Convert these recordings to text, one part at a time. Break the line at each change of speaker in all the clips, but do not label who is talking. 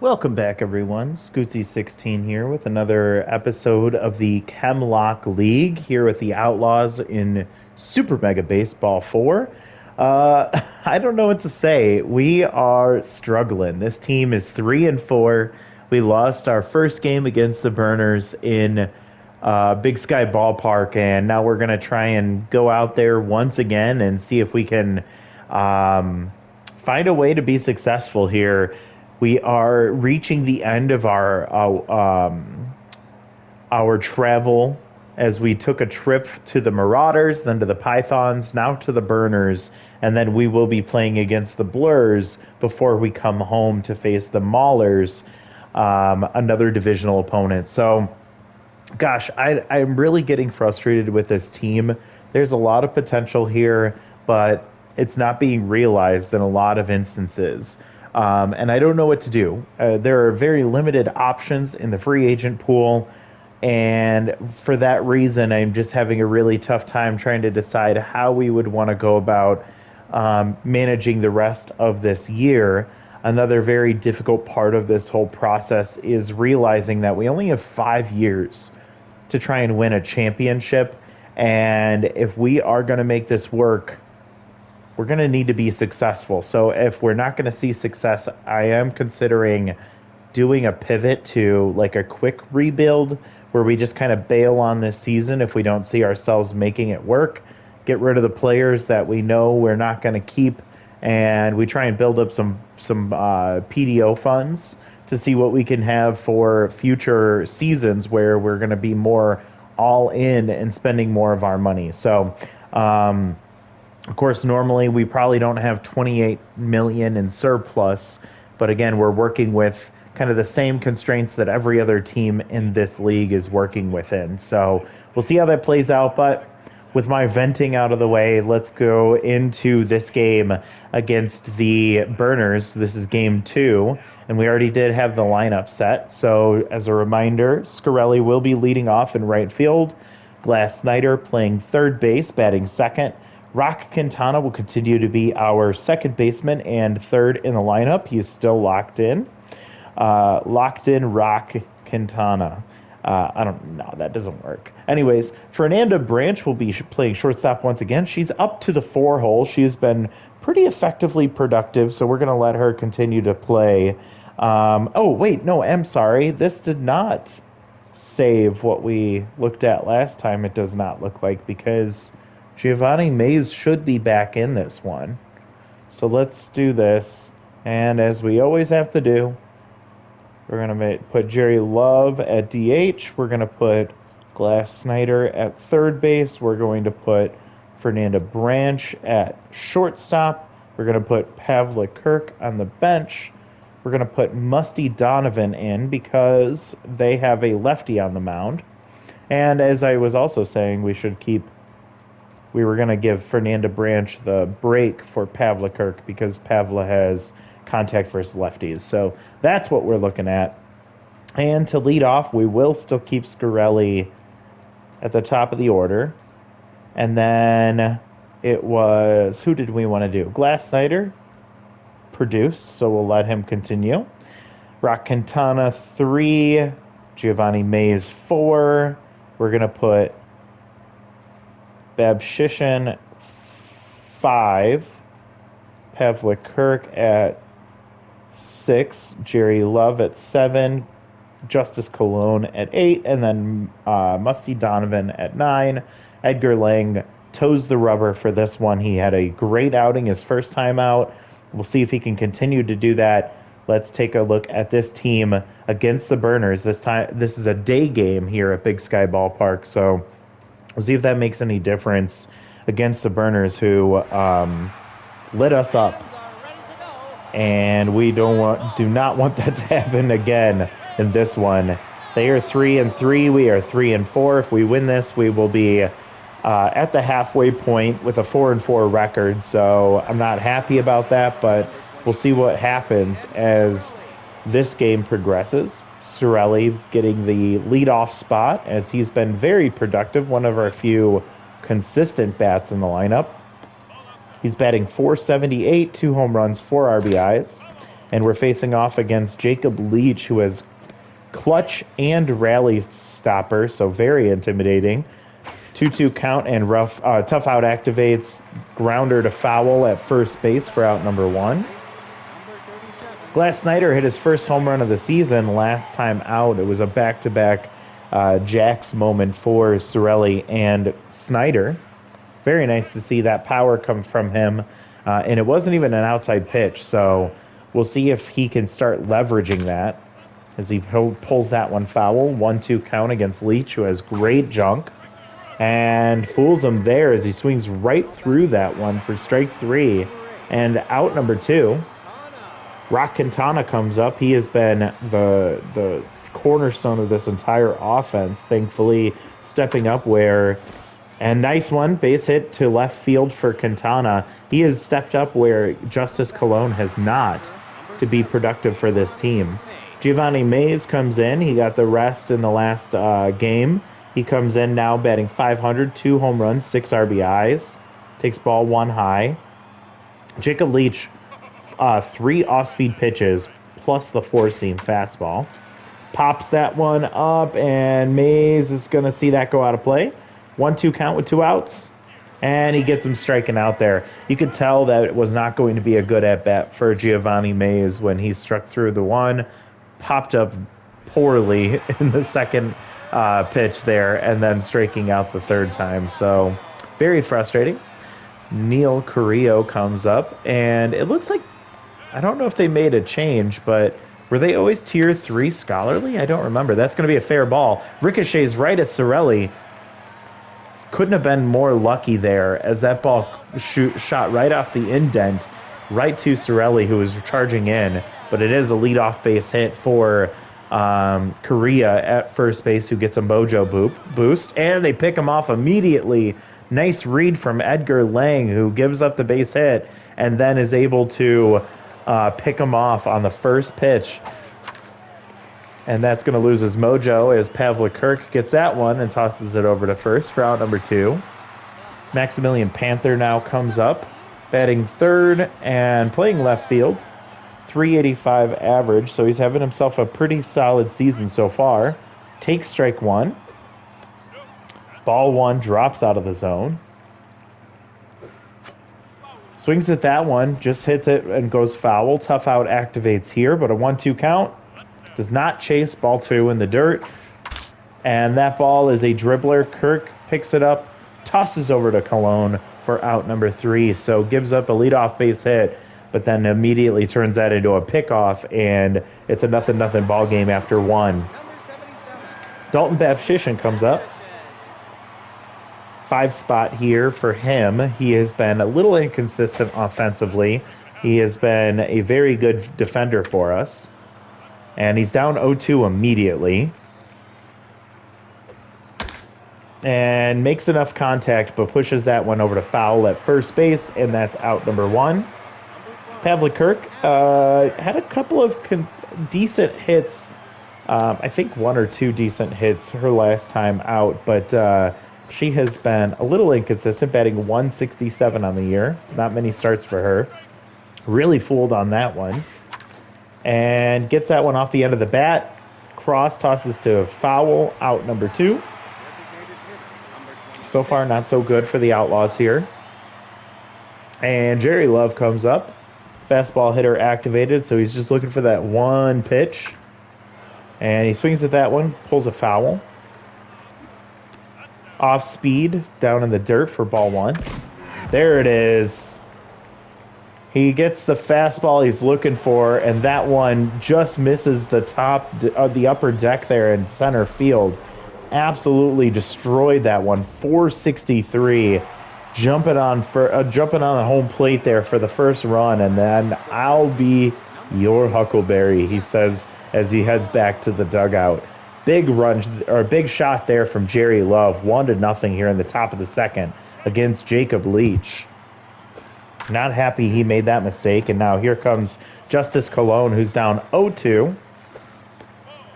Welcome back, everyone. Scootsy16 here with another episode of the Chem Lock League here with the Outlaws in Super Mega Baseball 4. I don't know what to say. We are struggling. This team is 3-4. We lost our first game against the Burners in Big Sky Ballpark, and now we're going to try and go out there once again and see if we can um, find a way to be successful here. We are reaching the end of our travel as we took a trip to the Marauders, then to the Pythons, now to the Burners, and then we will be playing against the Blurs before we come home to face the Maulers, another divisional opponent. So, gosh, I'm really getting frustrated with this team. There's a lot of potential here, but it's not being realized in a lot of instances. And I don't know what to do. There are very limited options in the free agent pool. And for that reason, I'm just having a really tough time trying to decide how we would want to go about managing the rest of this year. Another very difficult part of this whole process is realizing that we only have 5 years to try and win a championship. And if we are going to make this work, we're going to need to be successful. So if we're not going to see success, I am considering doing a pivot to like a quick rebuild where we just kind of bail on this season if we don't see ourselves making it work, get rid of the players that we know we're not going to keep, and we try and build up some PDO funds to see what we can have for future seasons where we're going to be more all in and spending more of our money. So, of course, normally we probably don't have 28 million in surplus, but again, we're working with kind of the same constraints that every other team in this league is working within. So we'll see how that plays out, but with my venting out of the way, let's go into this game against the Burners. This is game 2, and we already did have the lineup set. So as a reminder, Scarelli will be leading off in right field, Glass Snyder playing third base, batting second. Rock Quintana will continue to be our second baseman and third in the lineup. He's still locked in. Locked in Rock Quintana. I don't know. That doesn't work. Anyways, Fernanda Branch will be playing shortstop once again. She's up to the 4-hole. She's been pretty effectively productive, so we're going to let her continue to play. Oh, wait. No, I'm sorry. This did not save what we looked at last time. It does not look like, because Giovanni Mays should be back in this one. So let's do this. And as we always have to do, we're going to put Jerry Love at DH. We're going to put Glass Snyder at third base. We're going to put Fernanda Branch at shortstop. We're going to put Pavla Kirk on the bench. We're going to put Musty Donovan in because they have a lefty on the mound. And as I was also saying, we were going to give Fernanda Branch the break for Pavla Kirk because Pavla has contact versus lefties. So that's what we're looking at. And to lead off, we will still keep Scarelli at the top of the order. And then it was, who did we want to do? Glass Snyder produced, so we'll let him continue. Rock Quintana 3, Giovanni Mays 4. We're going to put Bab Shishin 5, Pavlik Kirk at 6, Jerry Love at 7, Justice Cologne at 8, and then Musty Donovan at 9. Edgar Lang toes the rubber for this one. He had a great outing his first time out. We'll see if he can continue to do that. Let's take a look at this team against the Burners. This is a day game here at Big Sky Ballpark, so we'll see if that makes any difference against the Burners, who lit us up. And we do not want that to happen again in this one. They are 3-3. We are 3-4. If we win this, we will be at the halfway point with a 4-4 record. So I'm not happy about that, but we'll see what happens as this game progresses. Sorelli getting the leadoff spot as he's been very productive, one of our few consistent bats in the lineup. He's batting .478, 2 home runs, 4 RBIs. And we're facing off against Jacob Leach, who has clutch and rally stopper, so very intimidating. 2-2 count and tough out activates, grounder to foul at first base for out number 1. Glass Snyder hit his first home run of the season last time out. It was a back-to-back Jacks moment for Sorelli and Snyder. Very nice to see that power come from him. And it wasn't even an outside pitch, so we'll see if he can start leveraging that as he pulls that one foul. 1-2 count against Leach, who has great junk, and fools him there as he swings right through that one for strike 3 and out number 2. Rock Quintana comes up. He has been the cornerstone of this entire offense, thankfully stepping up where... And nice one, base hit to left field for Quintana. He has stepped up where Justice Colon has not to be productive for this team. Giovanni Mays comes in. He got the rest in the last game. He comes in now batting .500, 2 home runs, 6 RBIs. Takes ball 1 high. Jacob Leach, 3 off-speed pitches plus the 4-seam fastball. Pops that one up, and Mays is going to see that go out of play. 1-2 count with 2 outs, and he gets him striking out there. You could tell that it was not going to be a good at-bat for Giovanni Mays when he struck through the one, popped up poorly in the second pitch there, and then striking out the third time. So very frustrating. Neil Carrillo comes up, and it looks like, I don't know if they made a change, but were they always tier 3 scholarly? I don't remember. That's going to be a fair ball. Ricochets right at Sorelli. Couldn't have been more lucky there as that ball shot right off the indent, right to Sorelli, who was charging in. But it is a leadoff base hit for Correa at first base, who gets a mojo boost. And they pick him off immediately. Nice read from Edgar Lang, who gives up the base hit and then is able to pick him off on the first pitch. And that's going to lose his mojo as Pavlik Kirk gets that one and tosses it over to first for out number 2. Maximilian Panther now comes up, batting third and playing left field. .385 average, so he's having himself a pretty solid season so far. Takes strike 1. Ball 1 drops out of the zone. Swings at that one, just hits it and goes foul. Tough out activates here, but a 1-2 count. Does not chase, ball 2 in the dirt. And that ball is a dribbler. Kirk picks it up, tosses over to Colon for out number 3. So gives up a leadoff base hit, but then immediately turns that into a pickoff, and it's a 0-0 ball game after 1. Dalton Bavshishin comes up. 5 spot here for him. He has been a little inconsistent offensively. He has been a very good defender for us. And he's down 0-2 immediately. And makes enough contact, but pushes that one over to foul at first base, and that's out number 1. Pavlik Kirk had a couple of decent hits. I think 1 or 2 decent hits her last time out, but she has been a little inconsistent, batting .167 on the year. Not many starts for her. Really fooled on that one. And gets that one off the end of the bat. Cross tosses to foul, out number 2. So far, not so good for the Outlaws here. And Jerry Love comes up. Fastball hitter activated, so he's just looking for that one pitch. And he swings at that one, pulls a foul. Off speed, down in the dirt for ball 1. There it is. He gets the fastball he's looking for, and that one just misses the top of the upper deck there in center field. Absolutely destroyed that one. 463, jumping on the home plate there for the first run, and then I'll be your Huckleberry, he says as he heads back to the dugout. Big run or big shot there from Jerry Love. 1-0 here in the top of the second against Jacob Leach. Not happy he made that mistake, and now here comes Justice Colon, who's down 0-2.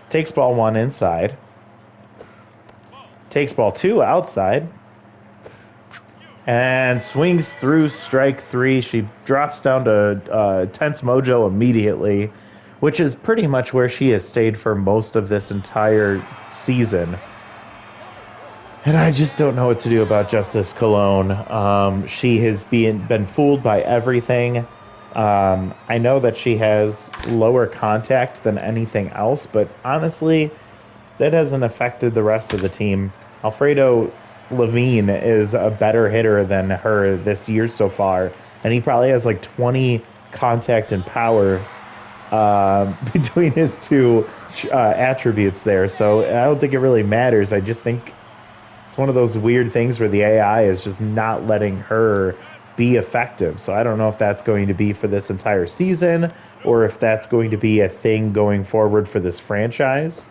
Takes ball 1 inside. Takes ball 2 outside. and swings through strike 3. She drops down to tense mojo immediately, which is pretty much where she has stayed for most of this entire season. And I just don't know what to do about Justice Cologne. She has been fooled by everything. I know that she has lower contact than anything else, but honestly, that hasn't affected the rest of the team. Alfredo Levine is a better hitter than her this year so far, and he probably has like 20 contact and power between his two attributes there. So I don't think it really matters. I just think it's one of those weird things where the AI is just not letting her be effective. So I don't know if that's going to be for this entire season or if that's going to be a thing going forward for this franchise.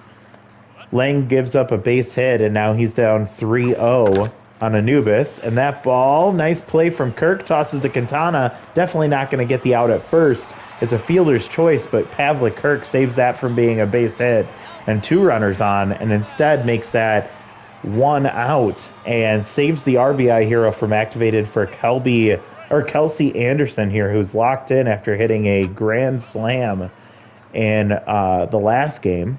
Lang gives up a base hit, and now he's down 3-0 on Anubis. And that ball, nice play from Kirk, tosses to Quintana. Definitely not going to get the out at first. It's a fielder's choice, but Pavlik Kirk saves that from being a base hit and 2 runners on, and instead makes that 1 out and saves the RBI hero from activated for Kelsey Anderson here, who's locked in after hitting a grand slam in the last game.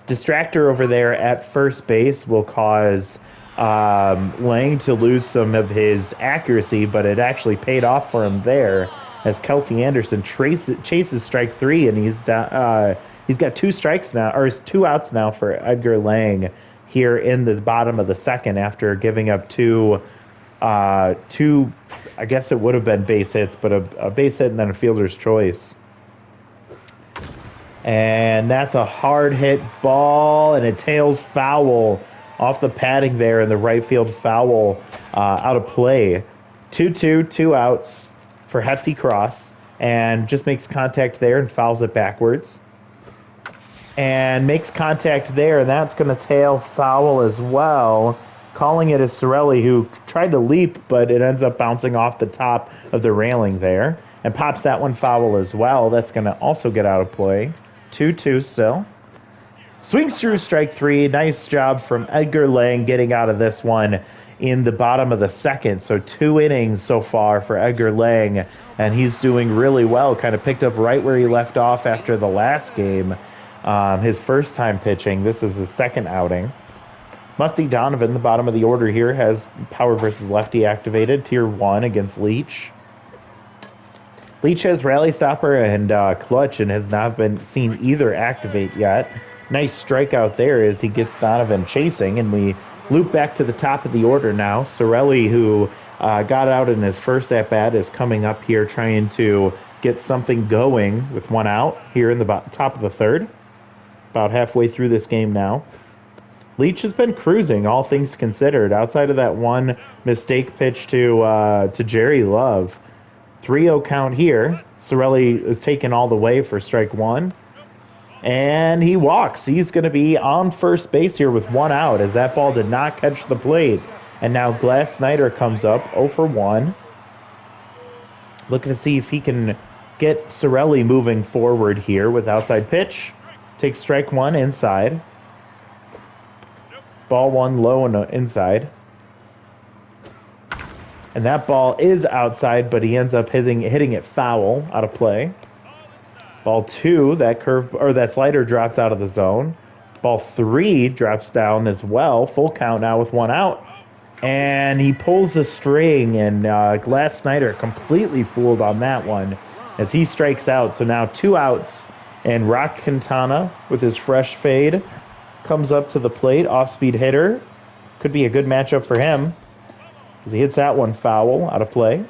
Distractor over there at first base will cause Lang to lose some of his accuracy, but it actually paid off for him there as Kelsey Anderson chases strike 3, and he's got 2 strikes now, or 2 outs now for Edgar Lang here in the bottom of the second after giving up two, I guess it would have been base hits, but a base hit and then a fielder's choice. And that's a hard hit ball, and it tails foul off the padding there in the right field foul out of play. 2-2, 2 outs for Hefty Cross, and just makes contact there and fouls it backwards. And makes contact there, and that's going to tail foul as well. Calling it is Sorelli, who tried to leap, but it ends up bouncing off the top of the railing there. And pops that one foul as well. That's going to also get out of play. 2-2 still. Swings through strike 3. Nice job from Edgar Lang getting out of this one in the bottom of the second. So 2 innings so far for Edgar Lang, and he's doing really well. Kind of picked up right where he left off after the last game. His first time pitching. This is his second outing. Musty Donovan, the bottom of the order here, has power versus lefty activated. Tier 1 against Leach. Leach has Rally Stopper and Clutch and has not been seen either activate yet. Nice strikeout there as he gets Donovan chasing, and we loop back to the top of the order now. Sorelli, who got out in his first at-bat, is coming up here trying to get something going with 1 out here in the top of the third. About halfway through this game now. Leach has been cruising, all things considered, outside of that one mistake pitch to Jerry Love. 3-0 count here. Sorelli is taken all the way for strike 1. And he walks. He's going to be on first base here with 1 out as that ball did not catch the plate. And now Glass Snyder comes up 0 for 1. Looking to see if he can get Sorelli moving forward here with outside pitch. Takes strike 1 inside. Ball 1 low and inside. And that ball is outside, but he ends up hitting it foul out of play. Ball 2, that slider drops out of the zone. Ball 3 drops down as well. Full count now with 1 out. And he pulls the string, and Glass Snyder completely fooled on that one as he strikes out. So now 2 outs. And Rock Quintana, with his fresh fade, comes up to the plate. Off-speed hitter. Could be a good matchup for him, as he hits that one foul out of play.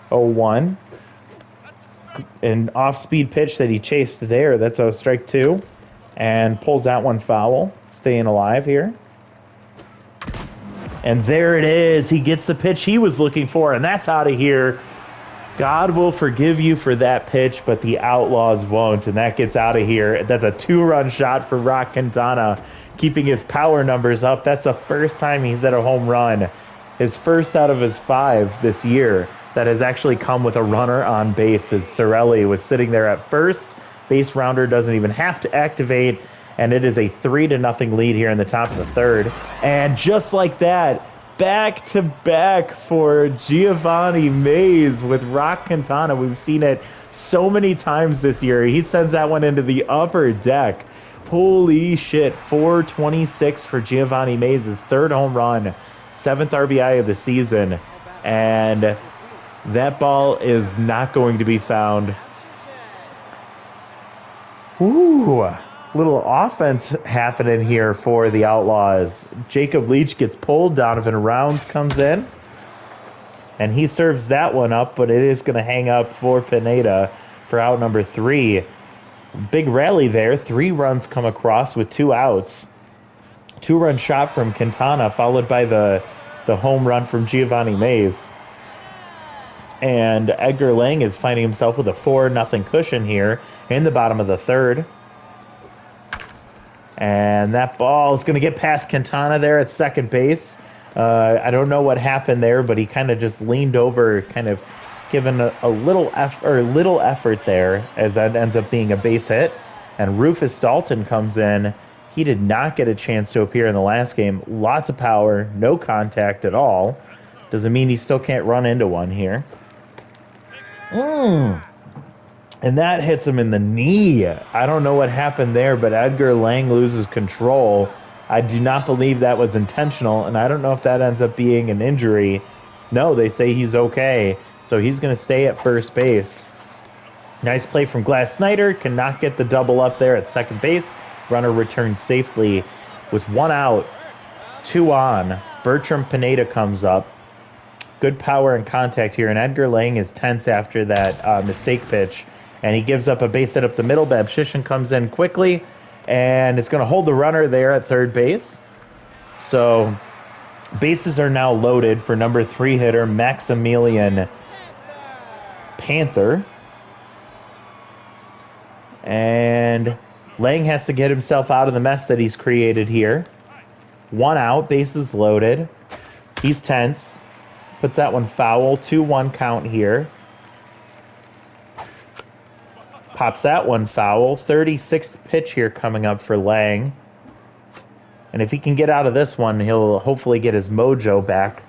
0-1. An off-speed pitch that he chased there. That's a strike 2. And pulls that one foul. Staying alive here. And there it is. He gets the pitch he was looking for, and that's out of here. God will forgive you for that pitch, but the Outlaws won't, and that gets out of here. That's a 2-run shot for Rock Quintana, keeping his power numbers up. That's the first time he's at a home run. His first out of his 5 this year that has actually come with a runner on base, as Sorelli was sitting there at first. Base rounder doesn't even have to activate, and it is a 3-0 lead here in the top of the third. And just like that, back-to-back for Giovanni Mays with Rock Quintana. We've seen it so many times this year. He sends that one into the upper deck. Holy shit, 426 for Giovanni Mays, his third home run, 7th RBI of the season. And that ball is not going to be found. Ooh, little offense happening here for the Outlaws. Jacob Leach gets pulled. Donovan Rounds comes in. And he serves that one up, but it is going to hang up for Pineda for out number 3. Big rally there. 3 runs come across with 2 outs. 2-run shot from Quintana, followed by the home run from Giovanni Mays. And Edgar Lang is finding himself with a 4-0 cushion here in the bottom of the 3rd. And that ball is going to get past Quintana there at second base. I don't know what happened there, but he kind of just leaned over, kind of given a little effort there, as that ends up being a base hit. And Rufus Dalton comes in. He did not get a chance to appear in the last game. Lots of power, no contact at all. Doesn't mean he still can't run into one here. And that hits him in the knee. I don't know what happened there, but Edgar Lang loses control. I do not believe that was intentional, and I don't know if that ends up being an injury. No, they say he's okay, so he's going to stay at first base. Nice play from Glass Snyder. Cannot get the double up there at second base. Runner returns safely with 1 out, 2 on. Bertram Pineda comes up. Good power and contact here, and Edgar Lang is tense after that mistake pitch, and he gives up a base hit up the middle. Babshishin comes in quickly, and it's going to hold the runner there at third base. So bases are now loaded for number 3 hitter Maximilian Panther. And Lang has to get himself out of the mess that he's created here. 1 out, bases loaded. He's tense. Puts that one foul. 2-1 count here. Pops that one foul. 36th pitch here coming up for Lang. And if he can get out of this one, he'll hopefully get his mojo back.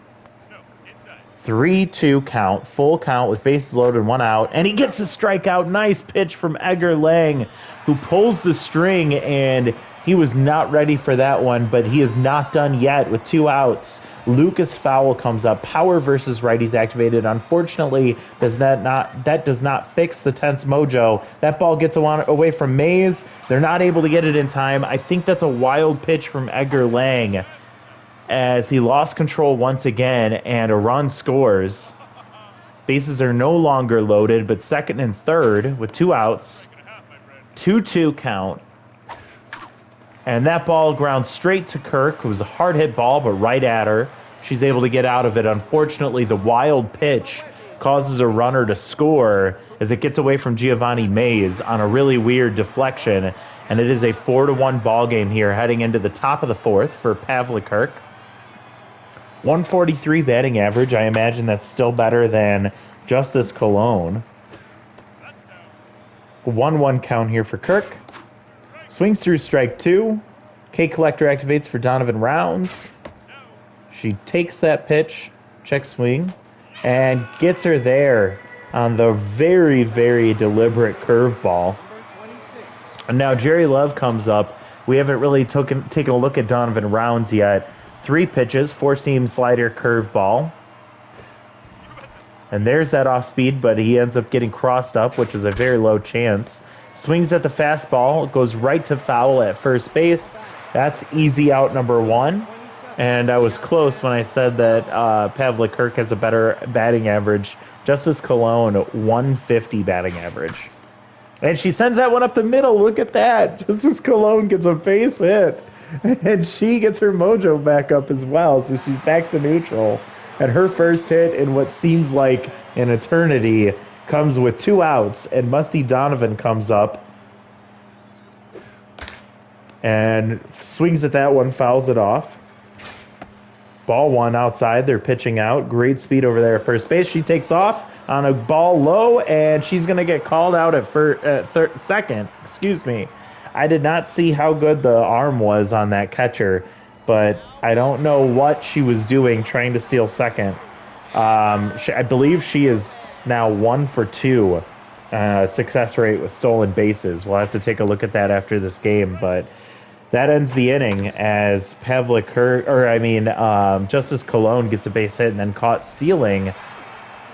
3-2 count. Full count with bases loaded, 1 out. And he gets the strikeout. Nice pitch from Edgar Lang, who pulls the string, and he was not ready for that one, but he is not done yet with 2 outs. Lucas Fowl comes up. Power versus righties activated. Unfortunately, that does not fix the tense mojo. That ball gets away from Mays. They're not able to get it in time. I think that's a wild pitch from Edgar Lang, as he lost control once again, and a run scores. Bases are no longer loaded, but second and third with 2 outs. 2-2 count. And that ball grounds straight to Kirk. It was a hard hit ball, but right at her. She's able to get out of it. Unfortunately, the wild pitch causes a runner to score as it gets away from Giovanni Mays on a really weird deflection. And it is a 4-1 ball game here heading into the top of the 4th for Pavlik Kirk. 143 batting average. I imagine that's still better than Justice Cologne. 1-1 count here for Kirk. Swings through strike 2. K Collector activates for Donovan Rounds. She takes that pitch, check swing, and gets her there on the very, very deliberate curveball. And now Jerry Love comes up. We haven't really taken a look at Donovan Rounds yet. 3 pitches, 4-seam slider, curveball. And there's that off speed, but he ends up getting crossed up, which is a very low chance. Swings at the fastball, goes right to foul at first base. That's easy out number 1. And I was close when I said that Pavlik Kirk has a better batting average. Justice Cologne, 150 batting average. And she sends that one up the middle. Look at that. Justice Cologne gets a base hit. And she gets her mojo back up as well. So she's back to neutral. And her first hit in what seems like an eternity comes with 2 outs. And Musty Donovan comes up and swings at that one, fouls it off. Ball 1 outside. They're pitching out. Great speed over there at first base. She takes off on a ball low, and she's going to get called out at second. Excuse me. I did not see how good the arm was on that catcher. but I don't know what she was doing trying to steal second. I believe she is now 1 for 2 success rate with stolen bases. We'll have to take a look at that after this game, but that ends the inning as Justice Cologne gets a base hit and then caught stealing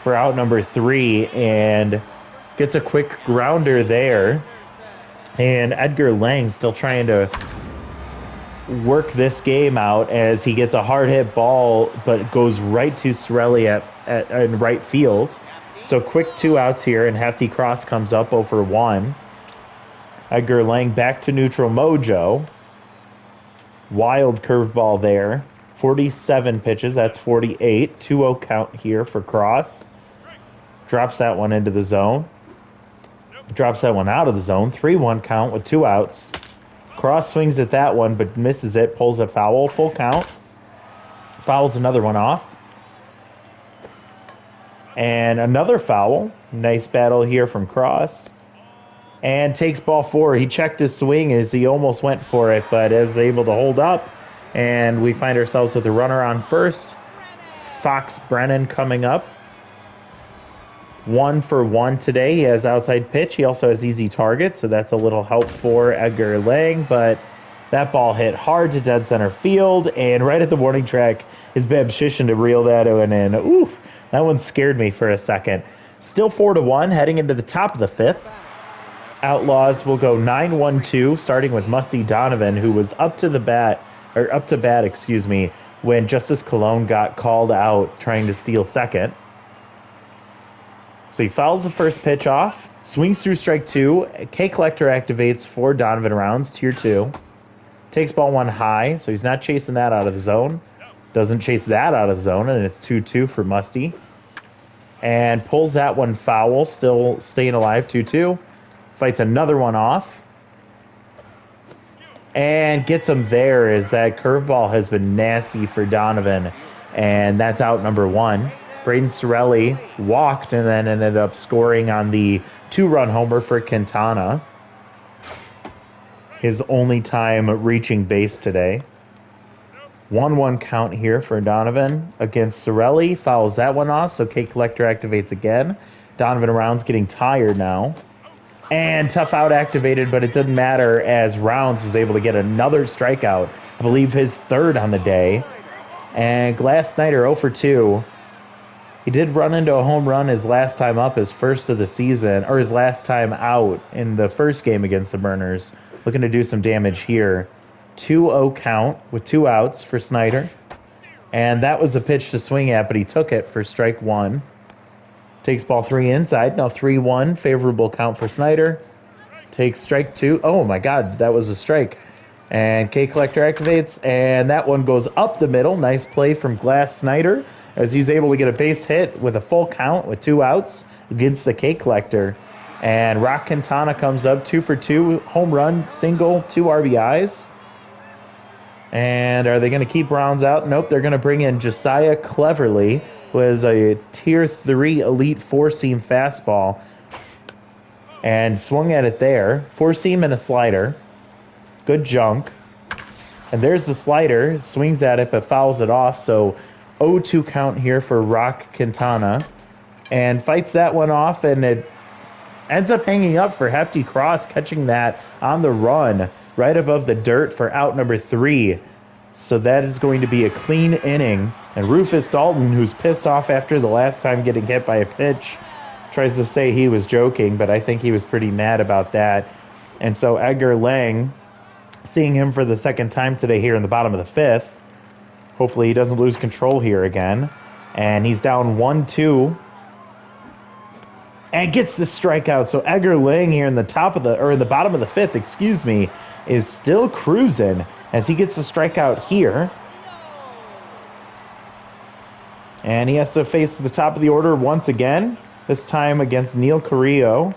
for out number 3 and gets a quick grounder there. And Edgar Lang still trying to work this game out as he gets a hard hit ball, but goes right to Sorelli in right field. So quick 2 outs here, and Hefty Cross comes up 0 for 1. Edgar Lang back to neutral mojo. Wild curveball there. 47 pitches, that's 48. 2-0 count here for Cross. Drops that one into the zone. Drops that one out of the zone. 3-1 count with 2 outs. Cross swings at that one, but misses it. Pulls a foul. Full count. Fouls another one off. And another foul. Nice battle here from Cross. And takes ball 4. He checked his swing as he almost went for it, but is able to hold up. And we find ourselves with a runner on first. Fox Brennan coming up. 1 for 1 today. He has outside pitch. He also has easy target, so that's a little help for Edgar Lang, but that ball hit hard to dead center field, and right at the warning track is Beb Shishin to reel that one in. Oof, that one scared me for a second. Still 4-1, heading into the top of the 5th. Outlaws will go 9-1-2, starting with Musty Donovan, who was up to bat, when Justice Cologne got called out trying to steal second. So he fouls the first pitch off, swings through strike 2. K Collector activates for Donovan rounds, tier 2. Takes ball 1 high, so he's not chasing that out of the zone. Doesn't chase that out of the zone, and it's 2-2 for Musty. And pulls that one foul, still staying alive, 2-2. Fights another one off. And gets him there as that curveball has been nasty for Donovan. And that's out number 1. Braden Sorelli walked and then ended up scoring on the 2-run homer for Quintana. His only time reaching base today. 1-1 count here for Donovan against Sorelli. Fouls that one off, so K Collector activates again. Donovan Rounds getting tired now. And tough out activated, but it didn't matter as Rounds was able to get another strikeout. I believe his 3rd on the day. And Glass Snyder 0 for 2. He did run into a home run his last time up, his first of the season, or his last time out in the first game against the Burners. Looking to do some damage here. 2-0 count with 2 outs for Snyder. And that was the pitch to swing at, but he took it for strike 1. Takes ball 3 inside. Now 3-1, favorable count for Snyder. Takes strike 2. Oh my God, that was a strike. And K Collector activates, and that one goes up the middle. Nice play from Glass Snyder as he's able to get a base hit with a full count with 2 outs against the K Collector. And Rock Quintana comes up 2 for 2, home run, single, 2 RBIs. And are they going to keep Rounds out? Nope, they're going to bring in Josiah Cleverly, who is a tier 3 elite 4-seam fastball. And swung at it there. 4-seam and a slider. Good junk. And there's the slider. Swings at it but fouls it off. So 0-2 count here for Rock Quintana. And fights that one off, and it ends up hanging up for Hefty Cross, catching that on the run right above the dirt for out number 3. So that is going to be a clean inning. And Rufus Dalton, who's pissed off after the last time getting hit by a pitch, tries to say he was joking, but I think he was pretty mad about that. And so Edgar Lang, seeing him for the second time today here in the bottom of the 5th. Hopefully he doesn't lose control here again. And he's down 1-2. And gets the strikeout. So Edgar Lang here in the bottom of the 5th, is still cruising as he gets the strikeout here. And he has to face the top of the order once again, this time against Neil Carrillo.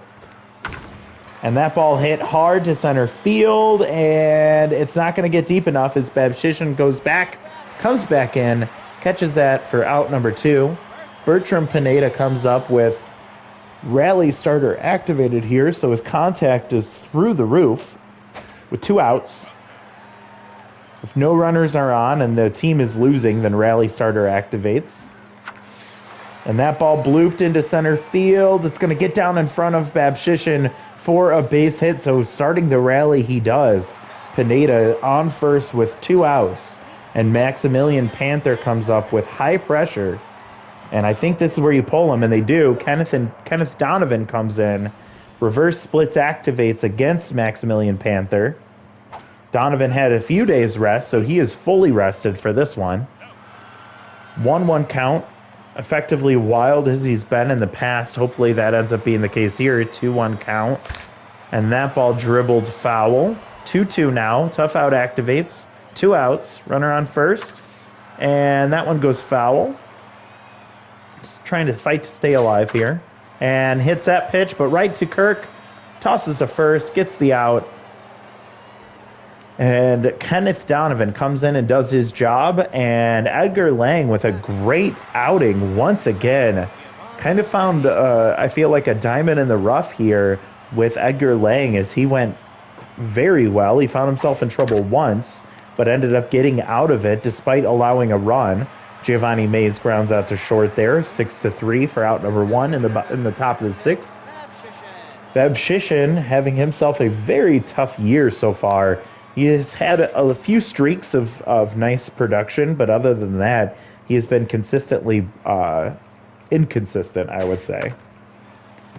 And that ball hit hard to center field, and it's not going to get deep enough as Babshishin comes back in, catches that for out number 2. Bertram Pineda comes up with rally starter activated here, so his contact is through the roof with 2 outs. If no runners are on and the team is losing, then rally starter activates. And that ball blooped into center field. It's going to get down in front of Babshishin for a base hit. So starting the rally, he does. Pineda on first with 2 outs. And Maximilian Panther comes up with high pressure. And I think this is where you pull him, and they do. Kenneth Donovan comes in. Reverse splits activates against Maximilian Panther. Donovan had a few days rest, so he is fully rested for this one. 1-1 count. Effectively wild as he's been in the past. Hopefully that ends up being the case here. 2-1 count. And that ball dribbled foul. 2-2 now. Tough out activates. 2 outs. Runner on first. And that one goes foul. Just trying to fight to stay alive here. And hits that pitch, but right to Kirk. Tosses to first. Gets the out. And Kenneth Donovan comes in and does his job. And Edgar Lang with a great outing once again. Kind of found, I feel like, a diamond in the rough here with Edgar Lang as he went very well. He found himself in trouble once, but ended up getting out of it despite allowing a run. Giovanni Mays grounds out to short there, 6-3 for out number 1 in the top of the 6th. Babshishin having himself a very tough year so far. He has had a few streaks of nice production, but other than that, he has been consistently inconsistent, I would say.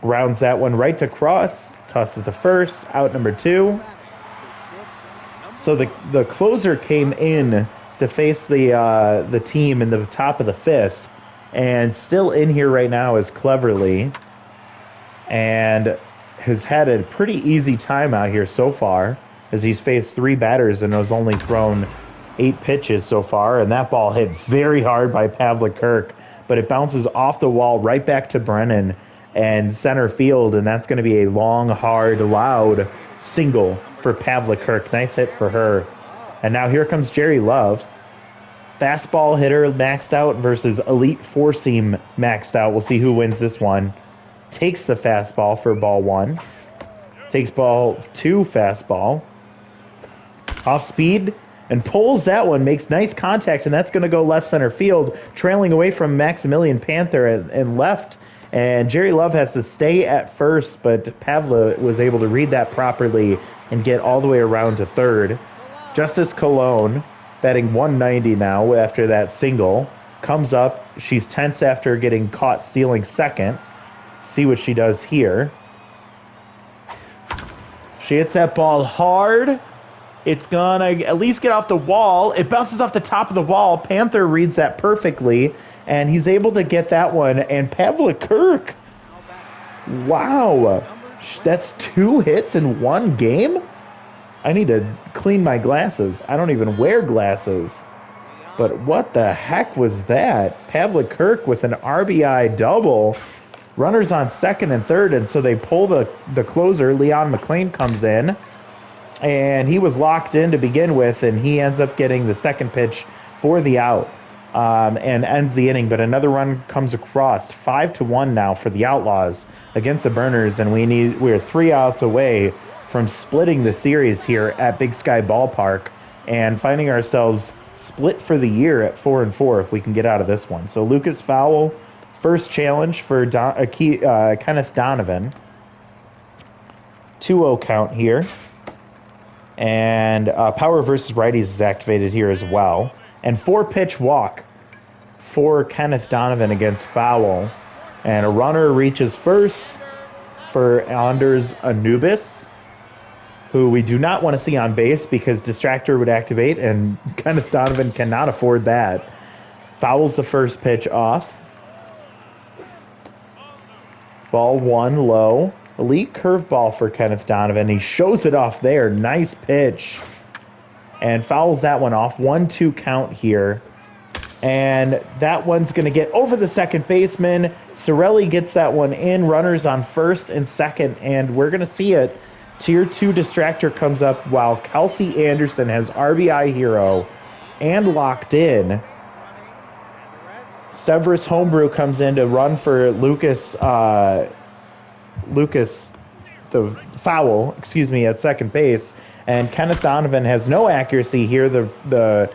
Rounds that one right to cross, tosses to first, out number 2. So the closer came in to face the team in the top of the 5th, and still in here right now is Cleverly, and has had a pretty easy time out here so far, as he's faced 3 batters and has only thrown 8 pitches so far. And that ball hit very hard by Pavlik Kirk, but it bounces off the wall right back to Brennan and center field, and that's going to be a long, hard, loud single for Pavlik Kirk. Nice hit for her. And now here comes Jerry Love. Fastball hitter maxed out versus elite 4-seam maxed out. We'll see who wins this one. Takes the fastball for ball 1. Takes ball 2 fastball. Off speed and pulls that one, makes nice contact, and that's going to go left center field, trailing away from Maximilian Panther and left. And Jerry Love has to stay at first, but Pavla was able to read that properly and get all the way around to third. Justice Colon, batting 190 now after that single, comes up. She's tense after getting caught stealing second. See what she does here. She hits that ball hard. It's gonna at least get off the wall. It bounces off the top of the wall. Panther reads that perfectly, and he's able to get that one. And Pavlik Kirk, wow, that's 2 hits in 1 game? I need to clean my glasses. I don't even wear glasses. But what the heck was that? Pavlik Kirk with an RBI double. Runners on second and third, and so they pull the closer. Leon McLean comes in. And he was locked in to begin with, and he ends up getting the second pitch for the out and ends the inning. But another run comes across. 5-1 now for the Outlaws against the Burners, and we're 3 outs away from splitting the series here at Big Sky Ballpark and finding ourselves split for the year at 4-4 if we can get out of this one. So Lucas Fowle, first challenge for Kenneth Donovan. 2-0 count here. And power versus righties is activated here as well. And 4-pitch walk for Kenneth Donovan against Fowle. And a runner reaches first for Anders Anubis, who we do not want to see on base because Distractor would activate, and Kenneth Donovan cannot afford that. Fouls the first pitch off. Ball 1 low. Elite curveball for Kenneth Donovan. He shows it off there. Nice pitch. And fouls that one off. 1-2 count here. And that one's going to get over the second baseman. Sorelli gets that one in. Runners on first and second. And we're going to see it. Tier 2 Distractor comes up while Kelsey Anderson has RBI hero and locked in. Severus Homebrew comes in to run for Lucas the foul, excuse me, at second base. And Kenneth Donovan has no accuracy here. The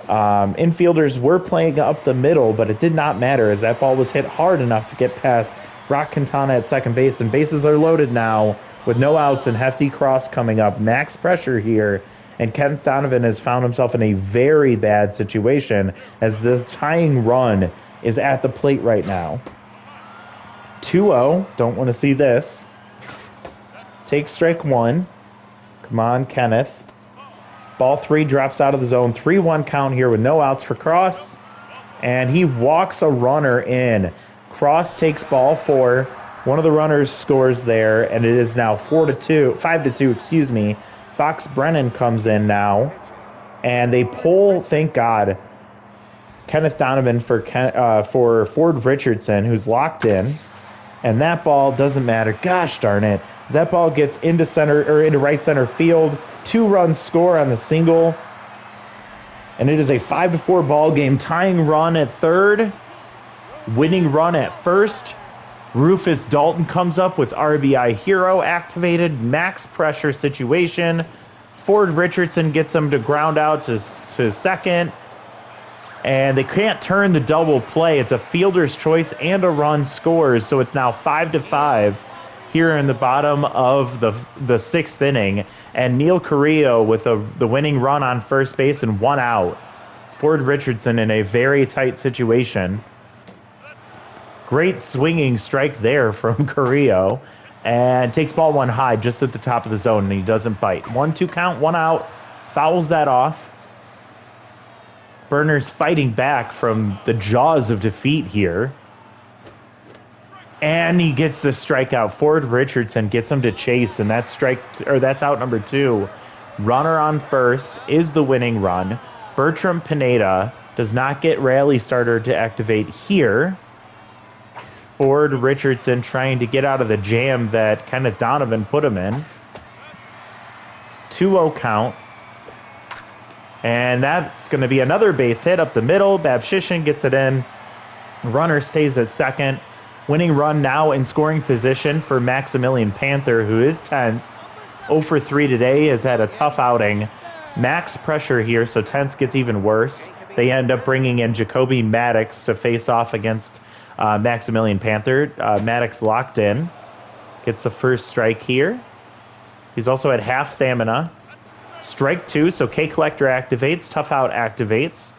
infielders were playing up the middle, but it did not matter as that ball was hit hard enough to get past Rock Quintana at second base. And bases are loaded now with no outs and hefty cross coming up. Max pressure here. And Kenneth Donovan has found himself in a very bad situation as the tying run is at the plate right now. 2-0. Don't want to see this. Take strike one. Come on, Kenneth. Ball 3 drops out of the zone. 3-1 count here with no outs for Cross. And he walks a runner in. Cross takes ball 4. One of the runners scores there, and it is now 5-2, excuse me. Fox Brennan comes in now. And they pull, thank God, Kenneth Donovan for Ford Richardson, who's locked in. And that ball doesn't matter. Gosh darn it. That ball gets into right center field. 2 runs score on the single. And it is a 5-4 ball game. Tying run at third. Winning run at first. Rufus Dalton comes up with RBI hero activated. Max pressure situation. Ford Richardson gets him to ground out to second. And they can't turn the double play. It's a fielder's choice and a run scores. So it's now 5-5 here in the bottom of the 6th inning. And Neil Carrillo with the winning run on first base and 1 out. Ford Richardson in a very tight situation. Great swinging strike there from Carrillo. And takes ball 1 high just at the top of the zone, and he doesn't bite. 1-2 count, 1 out. Fouls that off. Burners fighting back from the jaws of defeat here. And he gets the strikeout. Ford Richardson gets him to chase, and that's out number 2. Runner on first is the winning run. Bertram Pineda does not get rally starter to activate here. Ford Richardson trying to get out of the jam that Kenneth Donovan put him in. 2-0 count. And that's going to be another base hit up the middle. Babshishin gets it in. Runner stays at second. Winning run now in scoring position for Maximilian Panther, who is tense. 0 for 3 today, has had a tough outing. Max pressure here, so tense gets even worse. They end up bringing in Jacoby Maddox to face off against Maximilian Panther. Maddox locked in. Gets the first strike here. He's also at half stamina. Strike 2, so K Collector activates. Tough out activates.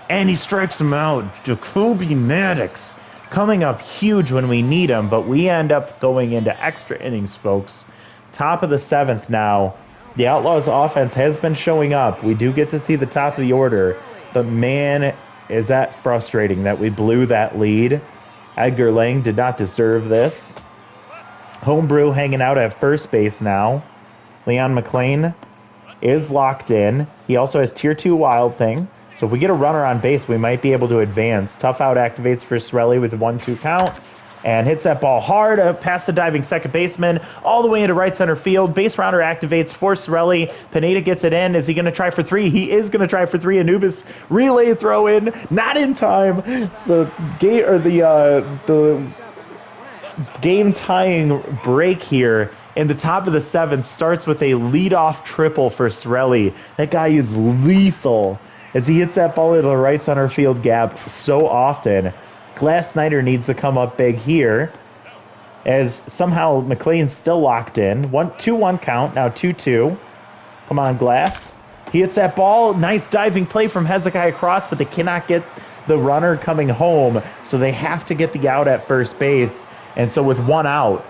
And he strikes him out. Jacoby Maddox coming up huge when we need him, but we end up going into extra innings, folks. Top of the 7th now. The Outlaws offense has been showing up. We do get to see the top of the order, but man, is that frustrating that we blew that lead. Edgar Lang did not deserve this. Homebrew hanging out at first base now. Leon McLean is locked in. He also has Tier 2 Wild Thing. So if we get a runner on base, we might be able to advance. Tough out activates for Sorelli with a 1-2 count. And hits that ball hard past the diving second baseman, all the way into right center field. Base rounder activates for Sorelli. Pineda gets it in. Is he going to try for 3? He is going to try for 3. Anubis relay throw in, not in time. The game tying break here in the top of the 7th starts with a leadoff triple for Sorelli. That guy is lethal as he hits that ball into the right center field gap so often. Glass Snyder needs to come up big here as somehow McLean's still locked in. 2-1 count, now 2-2. Come on, Glass. He hits that ball. Nice diving play from Hezekiah Cross, but they cannot get the runner coming home, so they have to get the out at first base. And so with 1 out,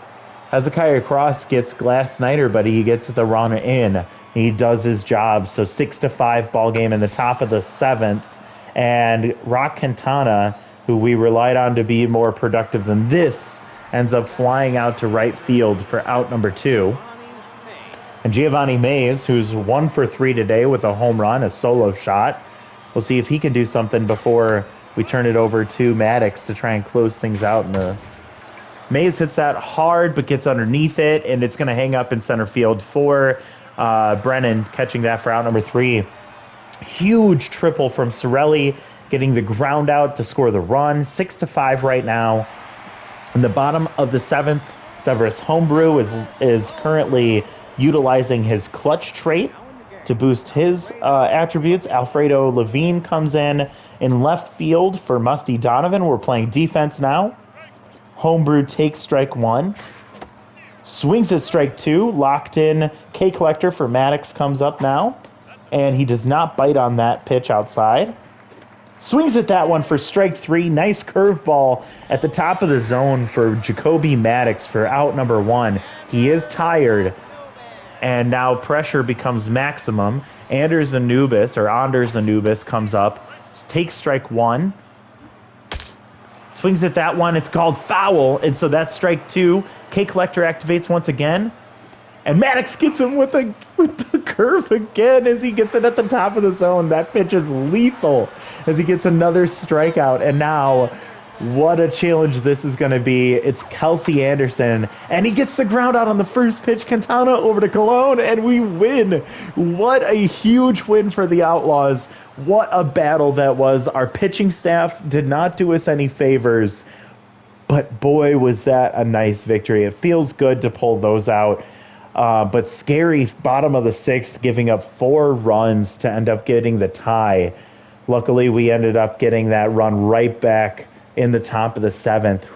Hezekiah Cross gets Glass Snyder, but he gets the runner in. He does his job. So 6-5 ball game in the top of the 7th. And Rock Quintana, who we relied on to be more productive than this, ends up flying out to right field for out number 2. And Giovanni Mays, who's 1 for 3 today with a home run, a solo shot. We'll see if he can do something before we turn it over to Maddox to try and close things out. Mays hits that hard, but gets underneath it, and it's going to hang up in center field for Brennan, catching that for out number 3. Huge triple from Sorelli, getting the ground out to score the run. 6-5 right now. In the bottom of the 7th, Severus Homebrew is currently utilizing his clutch trait to boost his attributes. Alfredo Levine comes in left field for Musty Donovan. We're playing defense now. Homebrew takes strike one. Swings at strike two. Locked in. K Collector for Maddox comes up now. And he does not bite on that pitch outside. Swings at that one for strike three. Nice curveball at the top of the zone for Jacoby Maddox for out number one. He is tired, and now pressure becomes maximum. Anders Anubis comes up, takes strike one. Swings at that one. It's called foul, and so that's strike two. K Collector activates once again. And Maddox gets him with the curve again as he gets it at the top of the zone. That pitch is lethal as he gets another strikeout. And now, what a challenge this is going to be. It's Kelsey Anderson, and he gets the ground out on the first pitch. Quintana over to Colon, and we win. What a huge win for the Outlaws. What a battle that was. Our pitching staff did not do us any favors, but boy, was that a nice victory. It feels good to pull those out. But scary bottom of the sixth, giving up 4 runs to end up getting the tie. Luckily, we ended up getting that run right back in the top of the seventh.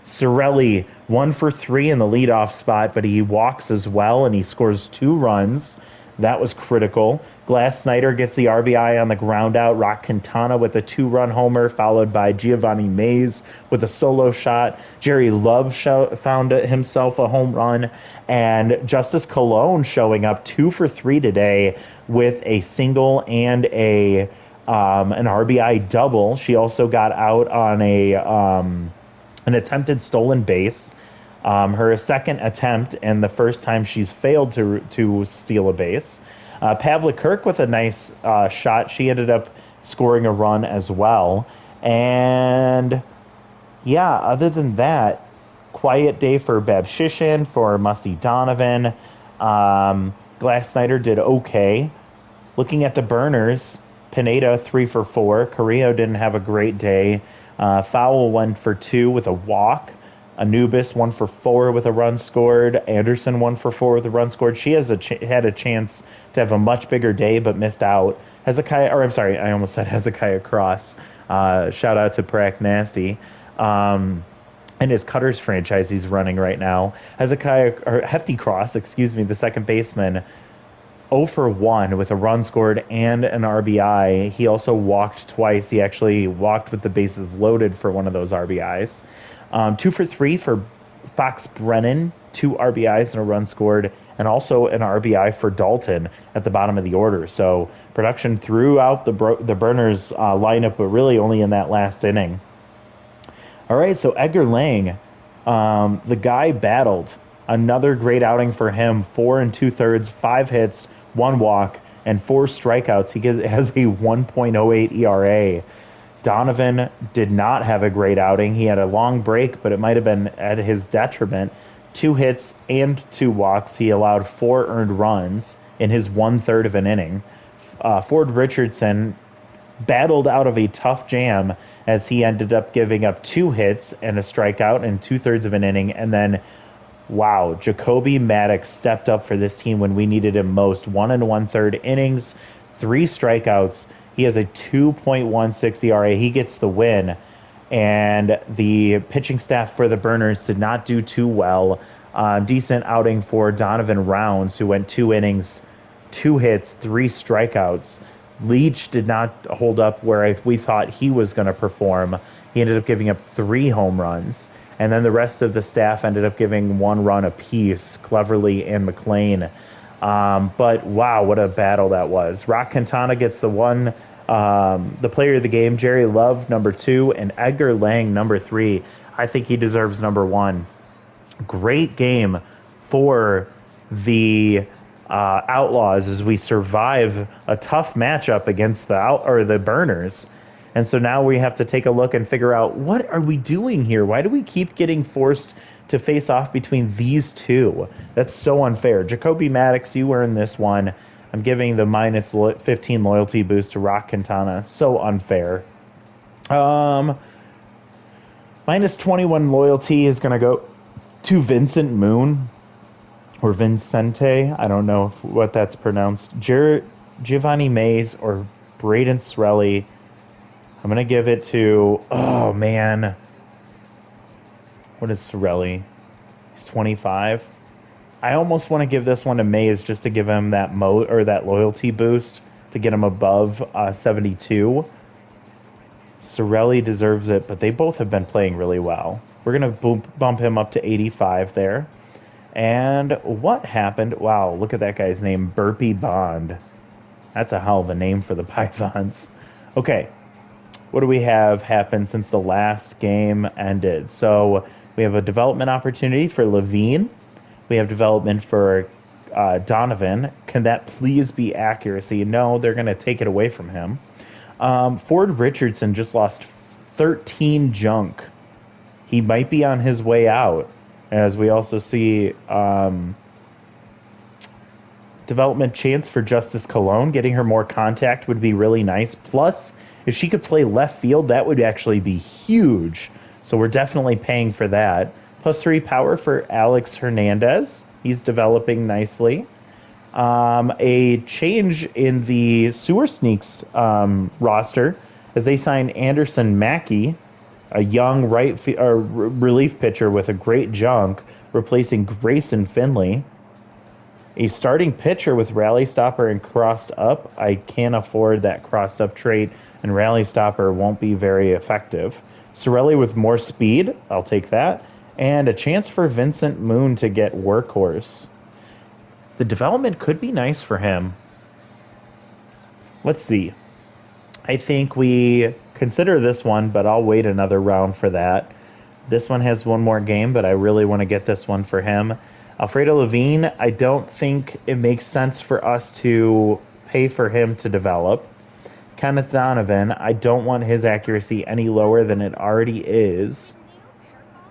Sorelli 1 for 3 in the leadoff spot, but he walks as well, and he scores 2 runs. That was critical. Glass Snyder gets the RBI on the ground out. Rock Quintana with a 2-run homer, followed by Giovanni Mays with a solo shot. Jerry Love found himself a home run. And Justice Colon showing up 2 for 3 today with a single and an RBI double. She also got out on an attempted stolen base. Her second attempt and the first time she's failed to steal a base. Pavlik Kirk with a nice shot. She ended up scoring a run as well. And yeah, other than that, quiet day for Babshishin, for Musty Donovan. Glass Snyder did okay. Looking at the burners, Pineda 3 for 4. Carrillo didn't have a great day. Fowl 1 for 2 with a walk. Anubis 1 for 4 with a run scored. Anderson 1 for 4 with a run scored. She has had a chance to have a much bigger day, but missed out. I almost said Hezekiah Cross. Shout out to Prack Nasty. And his Cutters franchise he's running right now. Hefty Cross, the second baseman, 0 for 1 with a run scored and an RBI. He also walked twice. He actually walked with the bases loaded for one of those RBIs. 2 for 3 for Fox Brennan, 2 RBIs and a run scored, and also an RBI for Dalton at the bottom of the order. So production throughout the Burners lineup, but really only in that last inning. All right, so Edgar Lang, the guy battled. Another great outing for him. 4 2/3, 5 hits, 1 walk, and 4 strikeouts. He has a 1.08 ERA. Donovan did not have a great outing. He had a long break, but it might have been at his detriment. 2 hits and 2 walks. He allowed 4 earned runs in his 1/3 of an inning. Ford Richardson battled out of a tough jam as he ended up giving up 2 hits and a strikeout in 2/3 of an inning. And then, wow, Jacoby Maddox stepped up for this team when we needed him most. 1 1/3 innings, 3 strikeouts. He has a 2.16 ERA. He gets the win. And the pitching staff for the Burners did not do too well. Decent outing for Donovan Rounds, who went 2 innings, 2 hits, 3 strikeouts. Leach did not hold up where we thought he was going to perform. He ended up giving up 3 home runs. And then the rest of the staff ended up giving 1 run apiece, Cleverly and McLean. But wow, what a battle that was. Rock Quintana gets the player of the game. Jerry Love, number 2, and Edgar Lang, number 3. I think he deserves number 1. Great game for the Outlaws as we survive a tough matchup against the Burners. And so now we have to take a look and figure out, what are we doing here? Why do we keep getting forced to face off between these two? That's so unfair. Jacoby Maddox, you earned this one. I'm giving the minus 15 loyalty boost to Rock Quintana. So unfair. Minus 21 loyalty is going to go to Vincent Moon or Vincente. I don't know what that's pronounced. Giovanni Mays or Braden Sorelli. I'm going to give it to, oh man, what is Sorelli? He's 25. I almost want to give this one to Mays just to give him that or that loyalty boost to get him above 72. Sorelli deserves it, but they both have been playing really well. We're going to bump him up to 85 there. And what happened? Wow, look at that guy's name, Burpee Bond. That's a hell of a name for the Pythons. Okay, what do we have happened since the last game ended? So we have a development opportunity for Levine. We have development for Donovan. Can that please be accuracy? No, they're going to take it away from him. Ford Richardson just lost 13 junk. He might be on his way out, as we also see development chance for Justice Cologne. Getting her more contact would be really nice. Plus, if she could play left field, that would actually be huge. So we're definitely paying for that. +3 power for Alex Hernandez. He's developing nicely. A change in the Sewer Sneaks roster as they sign Anderson Mackey, a young relief pitcher with a great junk, replacing Grayson Finley. A starting pitcher with Rally Stopper and Crossed Up. I can't afford that Crossed Up trait, and Rally Stopper won't be very effective. Sorelli with more speed. I'll take that. And a chance for Vincent Moon to get Workhorse. The development could be nice for him. Let's see. I think we consider this one, but I'll wait another round for that. This one has one more game, but I really want to get this one for him. Alfredo Levine, I don't think it makes sense for us to pay for him to develop. Kenneth Donovan, I don't want his accuracy any lower than it already is.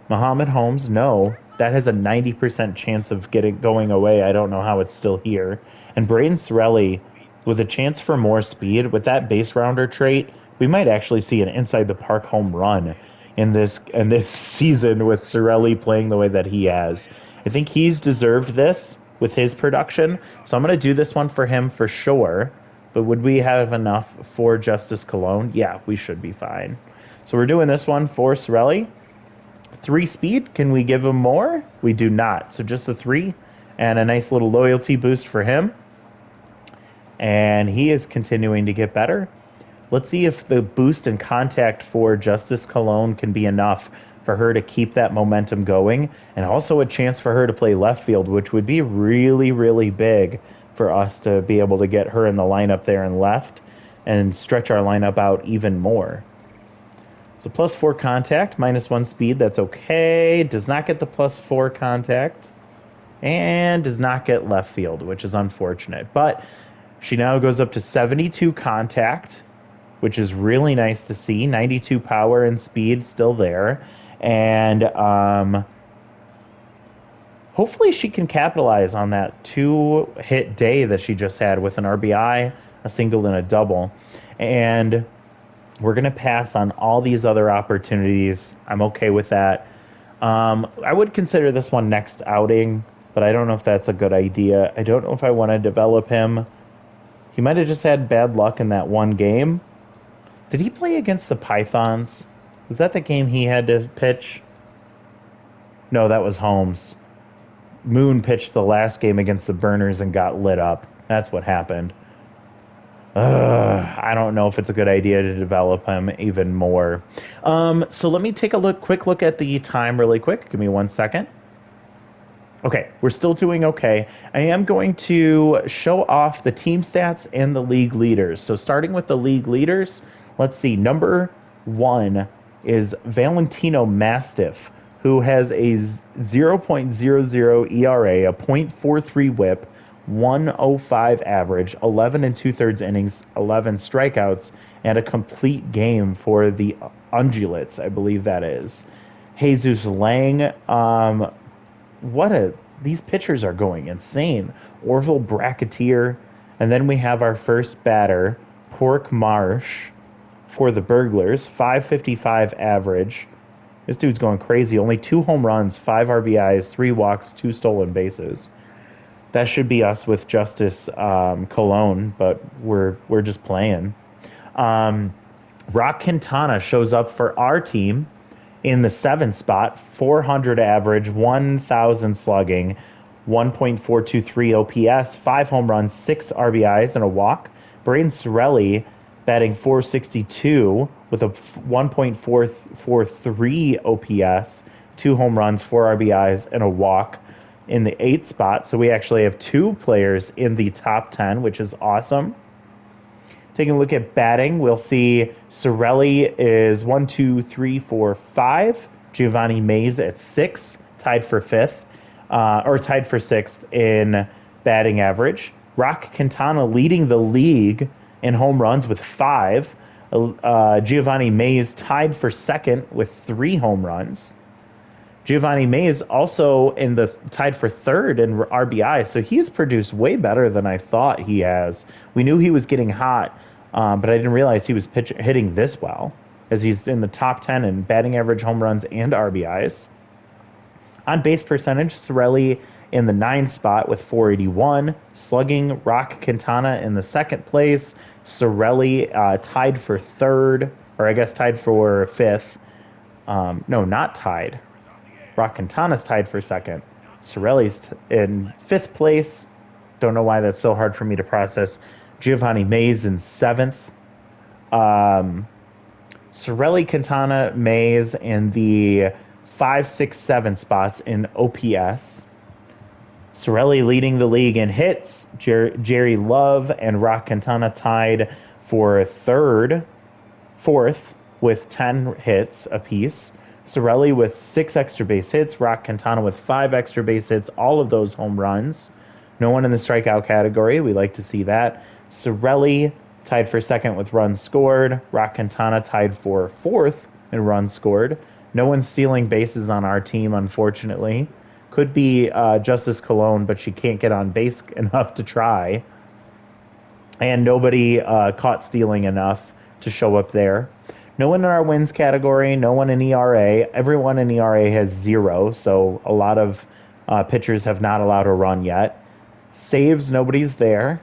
Muhammad Holmes, no. That has a 90% chance of going away. I don't know how it's still here. And Braden Sorelli, with a chance for more speed, with that base rounder trait, we might actually see an inside the park home run in this season with Sorelli playing the way that he has. I think he's deserved this with his production, so I'm going to do this one for him for sure. But would we have enough for Justice Cologne? Yeah, we should be fine. So we're doing this one for Sorelli. 3 speed, can we give him more? We do not. So just a 3 and a nice little loyalty boost for him. And he is continuing to get better. Let's see if the boost and contact for Justice Cologne can be enough for her to keep that momentum going, and also a chance for her to play left field, which would be really, really big for us to be able to get her in the lineup there in left and stretch our lineup out even more. So +4 contact, -1 speed, that's okay. Does not get the +4 contact, and does not get left field, which is unfortunate. But she now goes up to 72 contact, which is really nice to see. 92 power and speed still there. And hopefully she can capitalize on that 2-hit day that she just had with an RBI, a single, and a double. And we're going to pass on all these other opportunities. I'm okay with that. I would consider this one next outing, but I don't know if that's a good idea. I don't know if I want to develop him. He might have just had bad luck in that one game. Did he play against the Pythons? Was that the game he had to pitch? No, that was Holmes. Moon pitched the last game against the Burners and got lit up. That's what happened. I don't know if it's a good idea to develop him even more. So let me take a quick look at the time really quick. Give me 1 second. Okay, we're still doing okay. I am going to show off the team stats and the league leaders. So starting with the league leaders, let's see. Number 1 is Valentino Mastiff, who has a 0.00 ERA, a .43 whip, 105 average, 11 2/3 innings, 11 strikeouts, and a complete game for the Ungulates, I believe that is. Jesus Lang, these pitchers are going insane. Orville Bracketeer, and then we have our first batter, Pork Marsh, for the Burglars, 555 average, This dude's going crazy. Only 2 home runs, 5 RBIs, 3 walks, 2 stolen bases. That should be us with Justice Cologne, but we're just playing. Um, Rock Quintana shows up for our team in the 7th spot, 400 average, 1,000 slugging, 1.423 OPS, 5 home runs, 6 RBIs, and a walk. Braden Sorelli batting 462 with a 1.443 OPS, 2 home runs, 4 RBIs, and a walk in the 8th spot. So we actually have 2 players in the top 10, which is awesome. Taking a look at batting, we'll see Sorelli is 1, 2, 3, 4, 5. Giovanni Mays at 6, tied for 5th, or tied for 6th in batting average. Rock Quintana leading the league in home runs with 5. Giovanni Mays tied for 2nd with 3 home runs. Giovanni Mays also tied for 3rd in RBI, so he's produced way better than I thought he has. We knew he was getting hot, but I didn't realize he was hitting this well, as he's in the top 10 in batting average, home runs, and RBIs. On base percentage, Sorelli in the 9th spot with 481. Slugging, Rock Quintana in the 2nd place. Sorelli tied for 3rd, or I guess tied for 5th. No, not tied. Rock Quintana's tied for 2nd. Sorelli's in 5th place. Don't know why that's so hard for me to process. Giovanni Mays in 7th. Sorelli, Quintana, Mays in the 5, 6, 7 spots in OPS. Sorelli leading the league in hits. Jerry Love and Rock Quintana tied for 4th with 10 hits apiece. Sorelli with 6 extra base hits. Rock Quintana with 5 extra base hits. All of those home runs. No one in the strikeout category. We like to see that. Sorelli tied for 2nd with runs scored. Rock Quintana tied for 4th in runs scored. No one's stealing bases on our team, unfortunately. Could be Justice Cologne, but she can't get on base enough to try. And nobody caught stealing enough to show up there. No one in our wins category, no one in ERA. Everyone in ERA has 0, so a lot of pitchers have not allowed a run yet. Saves, nobody's there.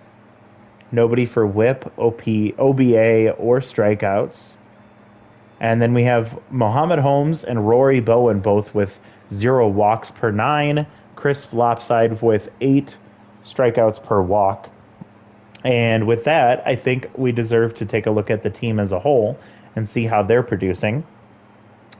Nobody for whip, OBA, or strikeouts. And then we have Mohamed Holmes and Rory Bowen, both with 0 walks per 9. Chris Lopside with 8 strikeouts per walk. And with that, I think we deserve to take a look at the team as a whole and see how they're producing.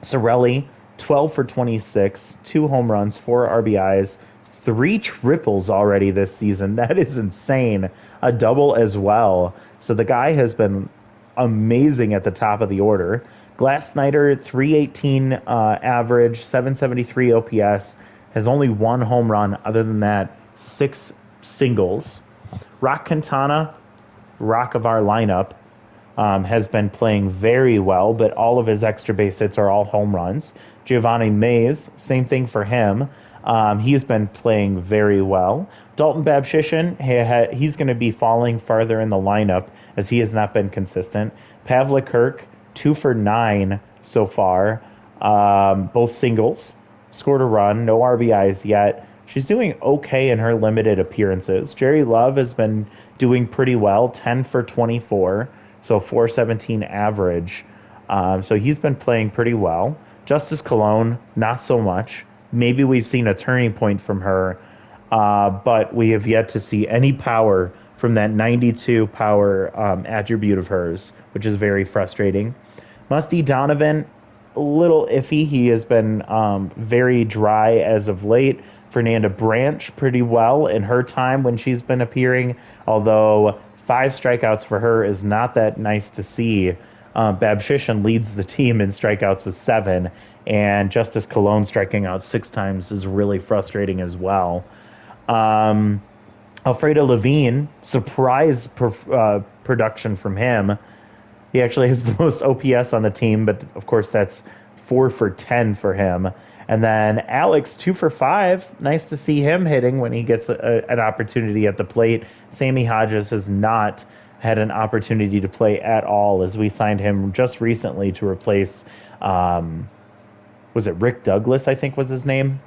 Sorelli, 12 for 26, 2 home runs, 4 RBIs, 3 triples already this season. That is insane. A double as well. So the guy has been amazing at the top of the order. Glass Snyder, 318 average, 773 OPS, has only 1 home run. Other than that, 6 singles. Rock Quintana, rock of our lineup, has been playing very well, but all of his extra base hits are all home runs. Giovanni Mays, same thing for him. He's been playing very well. Dalton Babshishin, he's going to be falling farther in the lineup as he has not been consistent. Pavlik Kirk, 2 for 9 so far, both singles. Scored a run, no RBIs yet. She's doing okay in her limited appearances. Jerry Love has been doing pretty well, 10 for 24, so 417 average. So he's been playing pretty well. Justice Cologne, not so much. Maybe we've seen a turning point from her, but we have yet to see any power from that 92 power attribute of hers, which is very frustrating. Musty Donovan, a little iffy. He has been very dry as of late. Fernanda Branch, pretty well in her time when she's been appearing, although 5 strikeouts for her is not that nice to see. Babshishin leads the team in strikeouts with 7, and Justice Cologne striking out 6 times is really frustrating as well. Alfredo Levine, surprise production from him. He actually has the most OPS on the team, but of course that's 4 for 10 for him. And then Alex, 2 for 5. Nice to see him hitting when he gets an opportunity at the plate. Sammy Hodges has not had an opportunity to play at all, as we signed him just recently to replace was it Rick Douglas, I think was his name.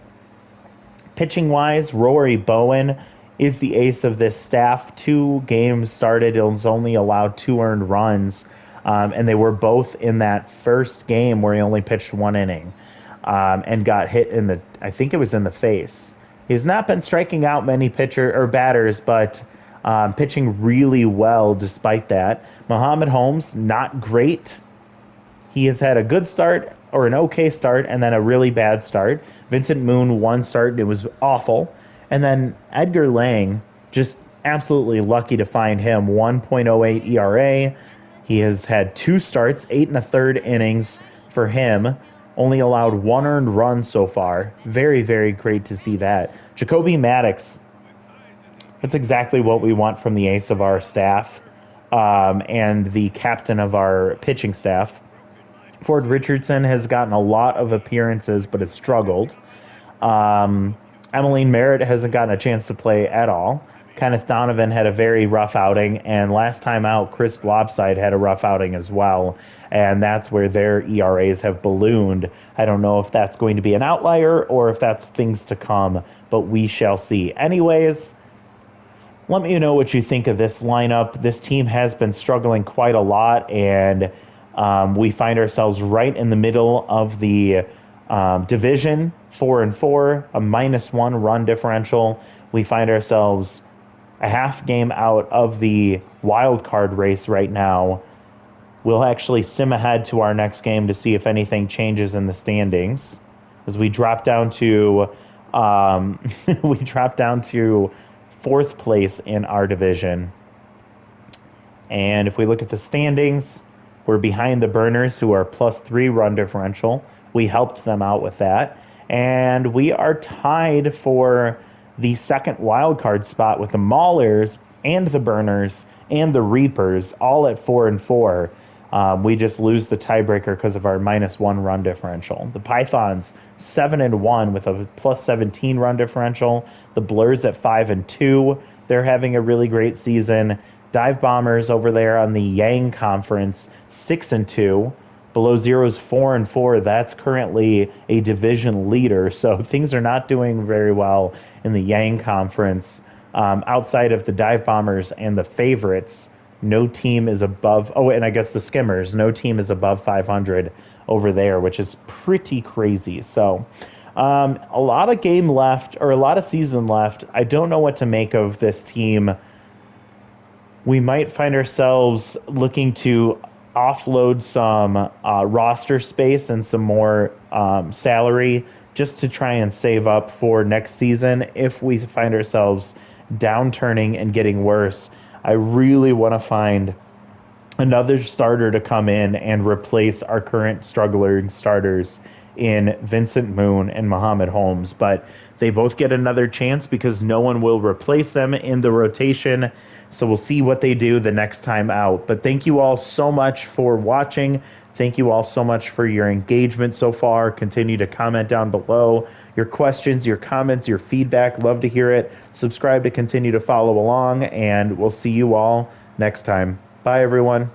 Pitching wise, Rory Bowen is the ace of this staff. 2 games started, it was only allowed 2 earned runs, and they were both in that first game where he only pitched 1 inning, and got hit in the, I think it was in the face. He's not been striking out many pitcher or batters, but pitching really well despite that. Muhammad Holmes, not great. He has had a good start or an okay start and then a really bad start. Vincent Moon, 1 start, it was awful. And then Edgar Lang, just absolutely lucky to find him. 1.08 ERA. He has had 2 starts, 8 1/3 innings for him. Only allowed 1 earned run so far. Very, very great to see that. Jacoby Maddox, that's exactly what we want from the ace of our staff, and the captain of our pitching staff. Ford Richardson has gotten a lot of appearances but has struggled. Emmeline Merritt hasn't gotten a chance to play at all. Kenneth Donovan had a very rough outing, and last time out, Chris Blobside had a rough outing as well, and that's where their ERAs have ballooned. I don't know if that's going to be an outlier or if that's things to come, but we shall see. Anyways, let me know what you think of this lineup. This team has been struggling quite a lot, and we find ourselves right in the middle of the division, 4-4, a -1 run differential. We find ourselves a half game out of the wild card race right now. We'll actually sim ahead to our next game to see if anything changes in the standings, as we drop down to we drop down to 4th place in our division. And if we look at the standings, we're behind the Burners, who are +3 run differential. We helped them out with that. And we are tied for the second wild card spot with the Maulers and the Burners and the Reapers, all at 4-4. We just lose the tiebreaker because of our -1 run differential. The Pythons, 7-1 with a +17 run differential. The Blurs at 5-2. They're having a really great season. Dive Bombers over there on the Yang Conference, 6-2. Below Zero's 4-4. That's currently a division leader, so things are not doing very well in the Yang Conference. Outside of the Dive Bombers and the Favorites, no team is above. Oh, and I guess the Skimmers, no team is above 500 over there, which is pretty crazy. So, a lot of game left, or a lot of season left. I don't know what to make of this team. We might find ourselves looking to offload some roster space and some more salary just to try and save up for next season. If we find ourselves downturning and getting worse, I really want to find another starter to come in and replace our current struggling starters in Vincent Moon and Muhammad Holmes. But they both get another chance because no one will replace them in the rotation. So we'll see what they do the next time out. But thank you all so much for watching. Thank you all so much for your engagement so far. Continue to comment down below. Your questions, your comments, your feedback. Love to hear it. Subscribe to continue to follow along. And we'll see you all next time. Bye, everyone.